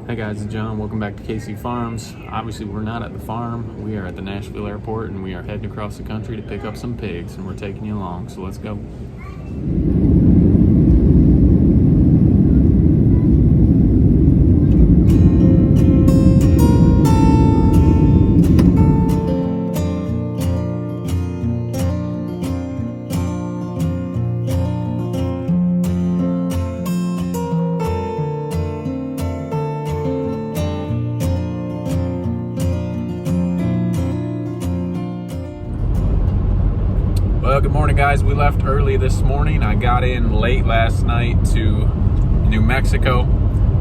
Hey guys, it's John. Welcome back to KC Farms. Obviously, we're not at the farm. We are at the Nashville airport and we are heading across the country to pick up some pigs, and we're taking you along. So let's go. Well, good morning, guys. We left early this morning. I got in late last night to New Mexico,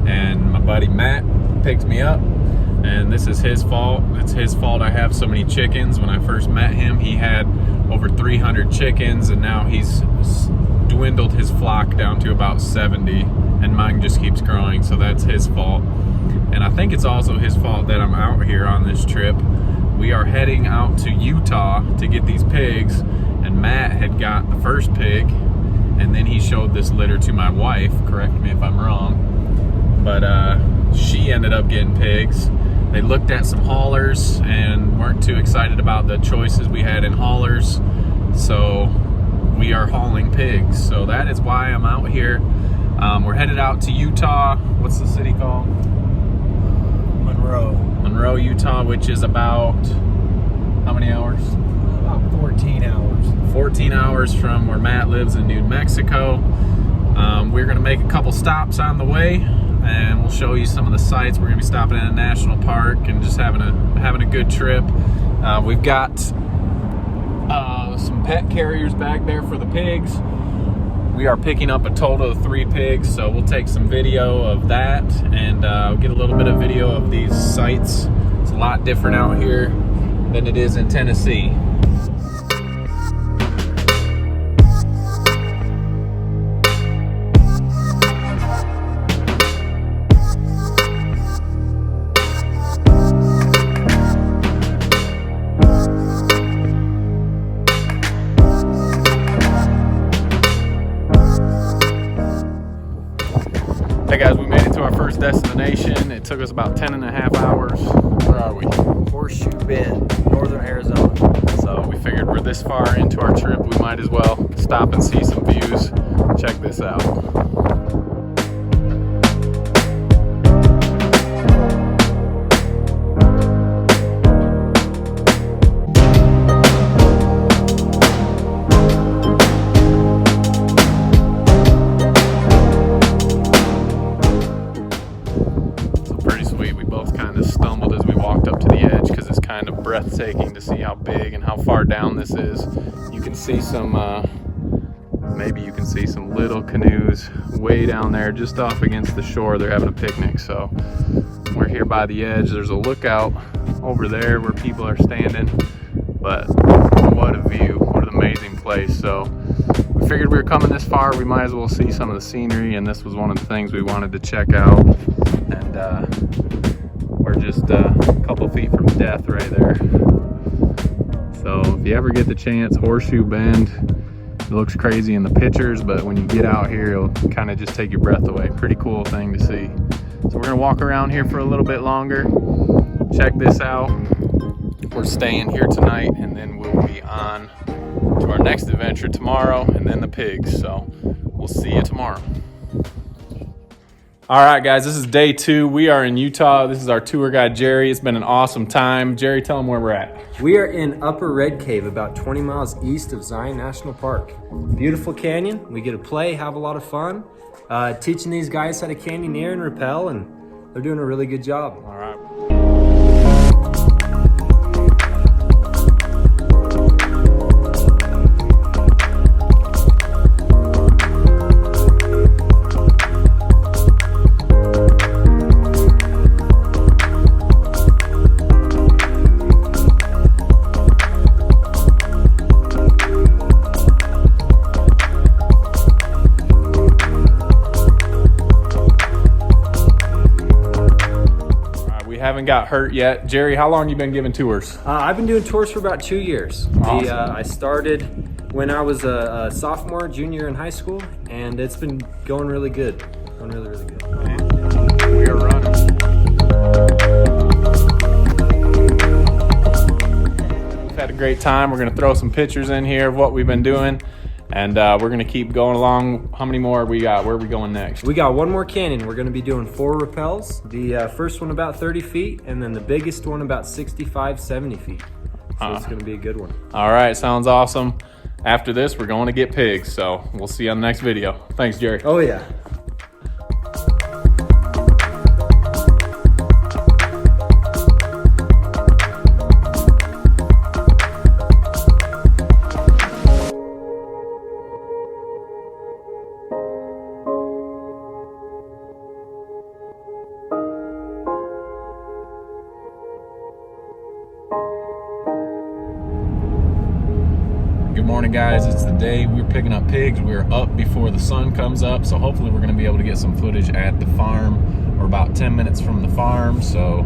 and my buddy Matt picked me up, and this is his fault. It's his fault I have so many chickens. When I first met him, he had over 300 chickens, and now he's dwindled his flock down to about 70, and mine just keeps growing, so that's his fault. And I think it's also his fault that I'm out here on this trip. We are heading out to Utah to get these pigs, and Matt had got the first pig, and then he showed this litter to my wife. Correct me if I'm wrong, but she ended up getting pigs. They looked at some haulers and weren't too excited about the choices we had in haulers, so we are hauling pigs. So that is why I'm out here. We're headed out to Utah. What's the city called? Monroe, Utah, which is about how many hours? About 14 hours. 14 hours from where Matt lives in New Mexico. We're gonna make a couple stops on the way, and we'll show you some of the sites. We're gonna be stopping in a national park and just having a good trip. We've got some pet carriers back there for the pigs. We are picking up a total of 3 pigs, so we'll take some video of that and get a little bit of video of these sites. It's a lot different out here than it is in Tennessee. Hey guys, we made it to our first destination. It took us about 10.5 hours. Where are we? Horseshoe Bend, northern Arizona. So we figured we're this far into our trip, we might as well stop and see some views. Check this out. Stumbled as we walked up to the edge because it's kind of breathtaking to see how big and how far down this is. You can see some maybe you can see some little canoes way down there just off against the shore. They're having a picnic. So we're here by the edge. There's a lookout over there where people are standing, but what a view, what an amazing place. So we figured we were coming this far, we might as well see some of the scenery, and this was one of the things we wanted to check out. And we're just a couple feet from death right there. So if you ever get the chance, Horseshoe Bend, it looks crazy in the pictures, but when you get out here, it'll kind of just take your breath away. Pretty cool thing to see. So we're gonna walk around here for a little bit longer. Check this out. We're staying here tonight, and then we'll be on to our next adventure tomorrow, and then the pigs. So we'll see you tomorrow. All right, guys, this is day 2. We are in Utah. This is our tour guide, Jerry. It's been an awesome time. Jerry, tell them where we're at. We are in Upper Red Cave, about 20 miles east of Zion National Park. Beautiful canyon. We get to play, have a lot of fun, teaching these guys how to canyoneer and rappel, and they're doing a really good job. All right. Haven't got hurt yet. Jerry, how long you been giving tours? I've been doing tours for about 2 years. Awesome. I started when I was a sophomore, junior in high school, and it's been going really good. Going really, really good. We are running. great time. We're gonna throw some pictures in here of what we've been doing, and we're gonna keep going along. How many more we got? Where are we going next? We got one more canyon. We're gonna be doing 4 rappels. The first one about 30 feet, and then the biggest one about 65, 70 feet. So it's gonna be a good one. All right, sounds awesome. After this, we're going to get pigs, so we'll see you on the next video. Thanks, Jerry. Oh yeah. Good morning, guys. It's the day we're picking up pigs. We're up before the sun comes up, so hopefully we're going to be able to get some footage at the farm. We're about 10 minutes from the farm, so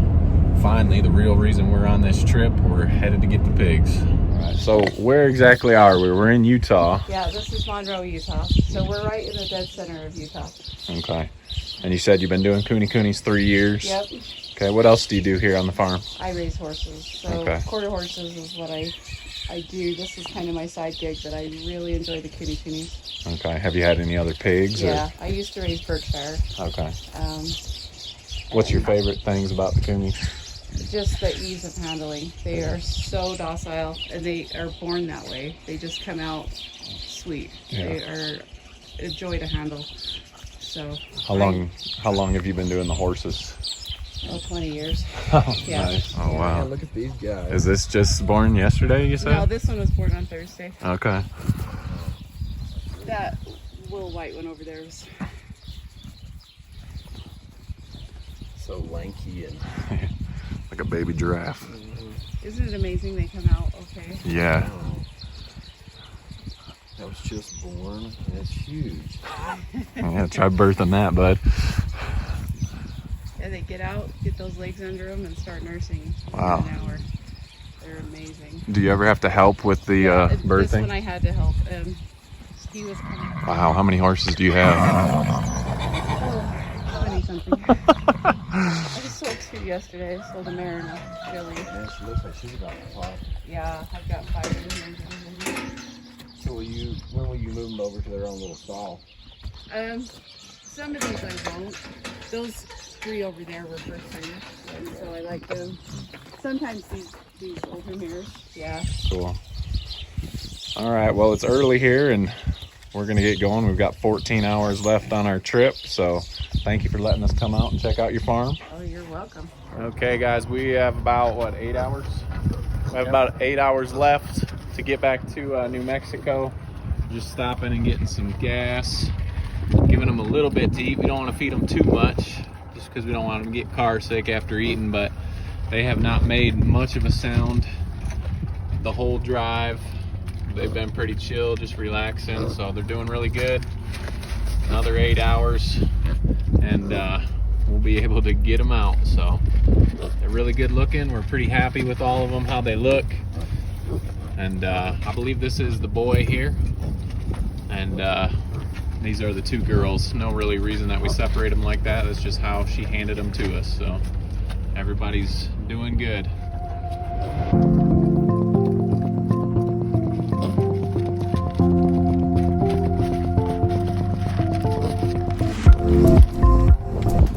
finally the real reason we're on this trip, we're headed to get the pigs. All right, so where exactly are we? We're in Utah. Yeah, this is Monroe, Utah. So we're right in the dead center of Utah. Okay. And you said you've been doing coonies 3 years? Yep. Okay, what else do you do here on the farm? I raise horses. So Okay. quarter horses is what I do. This is kind of my side gig, but I really enjoy the coonies. Okay, have you had any other pigs? Yeah, I used to raise Berkshire. Okay. Um, What's your favorite things about the coonies? just the ease of handling. They are so docile, and they are born that way. They just come out sweet. Yeah. They are a joy to handle. So How long have you been doing the horses? 20 years. Oh, Yeah. nice. Oh, wow. Look at these guys. Is this just born yesterday, you No, said? this one was born on Thursday. Okay. That little white one over there was So lanky and Like a baby giraffe. Isn't it amazing they come out okay? Yeah. that was just born. And it's huge. Yeah, try birthing that, bud. Yeah, they get out, get those legs under them, and start nursing Wow. in an hour. They're amazing. Do you ever have to help with the This one birthing? I had to help. He was coming. Wow, how many horses do you have? 20 something. I just sold 2 yesterday. I sold a mare and a filly. Man, she looks like she's about to pop. Yeah, I've got 5 in here. So when will you move them over to their own little stall? Some of these I won't. Those 3 over there were first timers, and so I like them. Sometimes these older mares, yeah. Cool. All right, well, it's early here and we're gonna get going. We've got 14 hours left on our trip, so thank you for letting us come out and check out your farm. Oh, you're welcome. Okay, guys, we have about, 8 hours? We have about 8 hours left to get back to New Mexico. Just stopping and getting some gas, giving them a little bit to eat. We don't want to feed them too much, just because we don't want them to get car sick after eating, but they have not made much of a sound the whole drive. They've been pretty chill, just relaxing, so they're doing really good. Another 8 hours, and we'll be able to get them out. So they're really good looking. We're pretty happy with all of them, how they look. And I believe this is the boy here, and these are the 2 girls. No really reason that we separate them like that. That's just how she handed them to us. So everybody's doing good.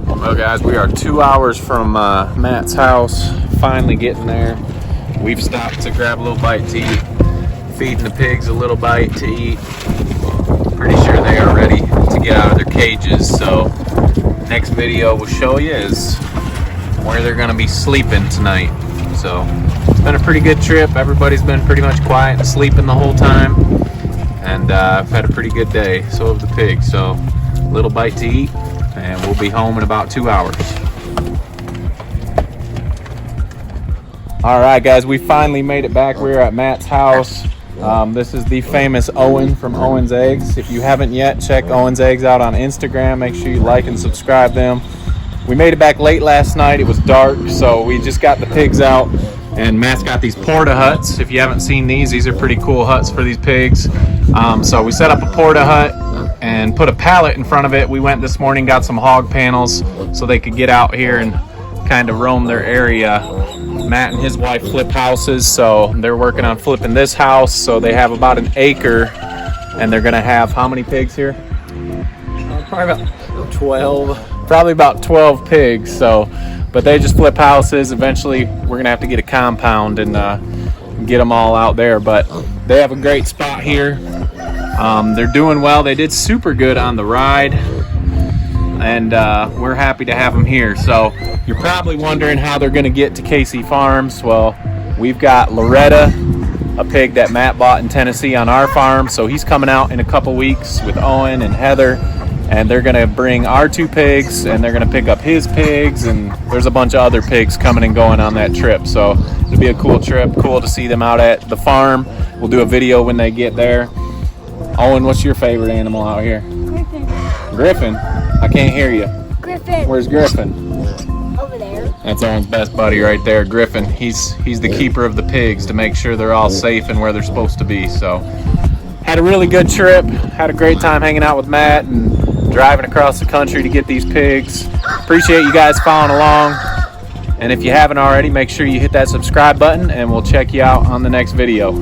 Well, guys, we are 2 hours from Matt's house. Finally getting there. We've stopped to grab a little bite to eat. Feeding the pigs a little bite to eat. Pretty sure they are ready to get out of their cages. So next video we'll show you is where they're gonna be sleeping tonight. So it's been a pretty good trip. Everybody's been pretty much quiet and sleeping the whole time. And I've had a pretty good day. So have the pigs. So a little bite to eat, and we'll be home in about 2 hours. All right, guys, we finally made it back. We're at Matt's house. This is the famous Owen from Owen's Eggs. If you haven't yet, check Owen's Eggs out on Instagram. Make sure you like and subscribe them. We made it back late last night. It was dark, so we just got the pigs out. And Matt's got these porta huts. If you haven't seen these are pretty cool huts for these pigs. So we set up a porta hut and put a pallet in front of it. We went this morning, got some hog panels so they could get out here and kind of roam their area. Matt and his wife flip houses, so they're working on flipping this house. So they have about an acre, and they're gonna have how many pigs here? Probably about 12. Probably about 12 pigs. So, but they just flip houses. Eventually, we're gonna have to get a compound and get them all out there. But they have a great spot here. They're doing well. They did super good on the ride, and we're happy to have them here. So you're probably wondering how they're going to get to KC Farms. Well, we've got Loretta, a pig that Matt bought in Tennessee on our farm. So he's coming out in a couple weeks with Owen and Heather, and they're going to bring our 2 pigs, and they're going to pick up his pigs, and there's a bunch of other pigs coming and going on that trip. So it'll be a cool trip. Cool to see them out at the farm. We'll do a video when they get there. Owen, what's your favorite animal out here? Griffin. Griffin? I can't hear you. Griffin. Where's Griffin? Over there. That's Owen's best buddy right there, Griffin. He's the keeper of the pigs to make sure they're all safe and where they're supposed to be. So, had a really good trip. Had a great time hanging out with Matt and driving across the country to get these pigs. Appreciate you guys following along. And if you haven't already, make sure you hit that subscribe button, and we'll check you out on the next video.